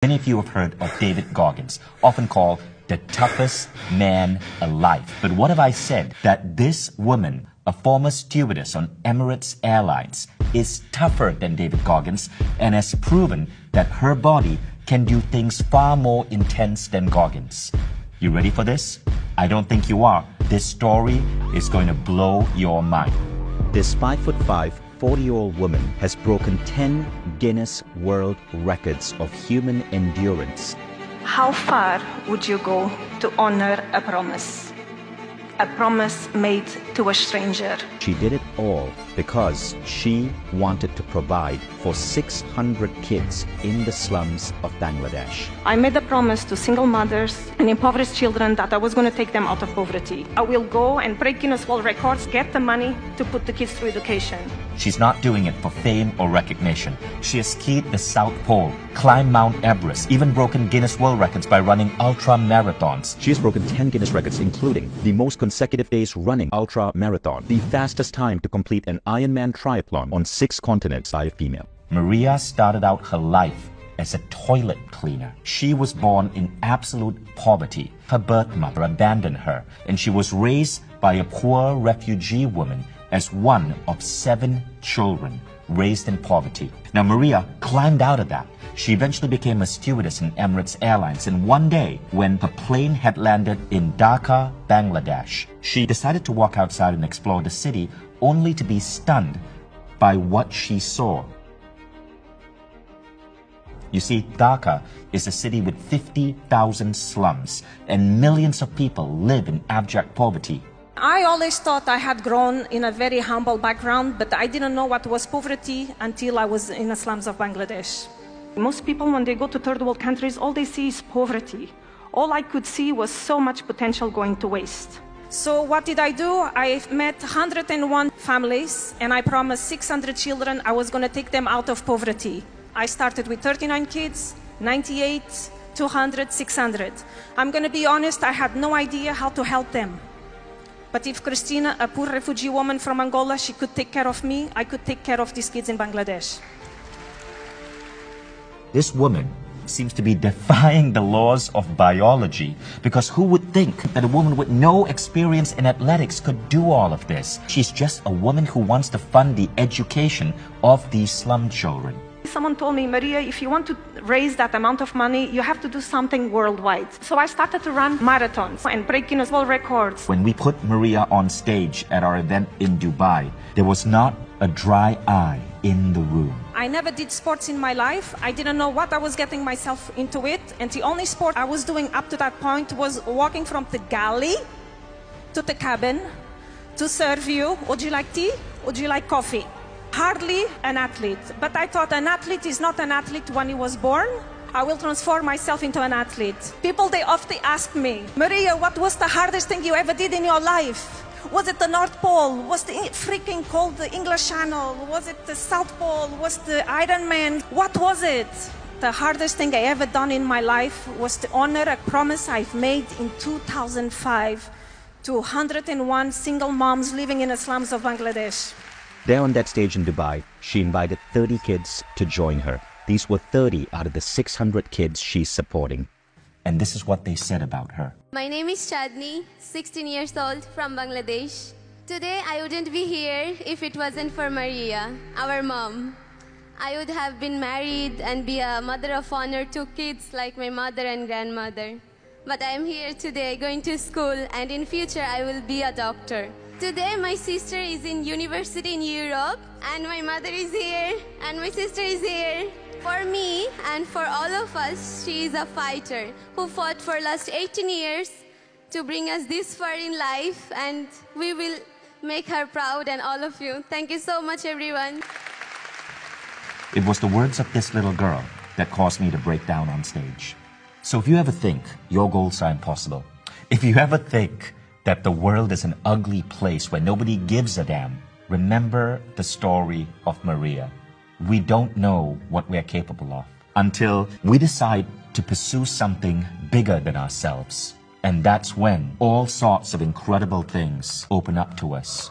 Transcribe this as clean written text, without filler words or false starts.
Many of you have heard of David Goggins, often called the toughest man alive. But what have I said? That this woman, a former stewardess on Emirates Airlines, is tougher than David Goggins and has proven that her body can do things far more intense than Goggins. You ready for this? I don't think you are. This story is going to blow your mind. This 5'5", 40-year-old woman has broken 10 Guinness World Records of human endurance. How far would you go to honor a promise? A promise made to a stranger. She did it all because she wanted to provide for 600 kids in the slums of Bangladesh. I made a promise to single mothers and impoverished children that I was going to take them out of poverty. I will go and break Guinness World Records, get the money to put the kids through education. She's not doing it for fame or recognition. She has skied the South Pole, climbed Mount Everest, even broken Guinness World Records by running ultra marathons. She has broken 10 Guinness records, including the most consecutive days running ultra marathon, the fastest time to complete an Ironman triathlon on 6 continents by a female. Maria started out her life as a toilet cleaner. She was born in absolute poverty. Her birth mother abandoned her, and she was raised by a poor refugee woman as one of 7 children raised in poverty. Now, Maria climbed out of that. She eventually became a stewardess in Emirates Airlines, and one day, when her plane had landed in Dhaka, Bangladesh, she decided to walk outside and explore the city, only to be stunned by what she saw. You see, Dhaka is a city with 50,000 slums, and millions of people live in abject poverty. I always thought I had grown in a very humble background, but I didn't know what was poverty until I was in the slums of Bangladesh. Most people, when they go to third world countries, all they see is poverty. All I could see was so much potential going to waste. So what did I do? I met 101 families, and I promised 600 children I was going to take them out of poverty. I started with 39 kids, 98, 200, 600. I'm going to be honest, I had no idea how to help them. But if Christina, a poor refugee woman from Angola, she could take care of me, I could take care of these kids in Bangladesh. This woman seems to be defying the laws of biology, because who would think that a woman with no experience in athletics could do all of this? She's just a woman who wants to fund the education of these slum children. Someone told me, Maria, if you want to raise that amount of money, you have to do something worldwide. So I started to run marathons and break Guinness World Records. When we put Maria on stage at our event in Dubai, there was not a dry eye in the room. I never did sports in my life. I didn't know what I was getting myself into it. And the only sport I was doing up to that point was walking from the galley to the cabin to serve you. Would you like tea? Would you like coffee? Hardly an athlete. But I thought an athlete is not an athlete when he was born. I will transform myself into an athlete. People, they often ask me, Maria, what was the hardest thing you ever did in your life? Was it the North Pole? Was the freaking cold the English Channel? Was it the South Pole? Was the Ironman? What was it? The hardest thing I ever done in my life was to honor a promise I've made in 2005 to 101 single moms living in the slums of Bangladesh. There on that stage in Dubai, she invited 30 kids to join her. These were 30 out of the 600 kids she's supporting. And this is what they said about her. My name is Chadni, 16 years old, from Bangladesh. Today I wouldn't be here if it wasn't for Maria, our mom. I would have been married and be a mother of honor to kids like my mother and grandmother. But I am here today going to school, and in future I will be a doctor. Today my sister is in university in Europe, and my mother is here, and my sister is here. For me and for all of us, she is a fighter who fought for last 18 years to bring us this far in life, and we will make her proud and all of you. Thank you so much, everyone. It was the words of this little girl that caused me to break down on stage. So if you ever think your goals are impossible, if you ever think that the world is an ugly place where nobody gives a damn, remember the story of Maria. We don't know what we're capable of until we decide to pursue something bigger than ourselves. And that's when all sorts of incredible things open up to us.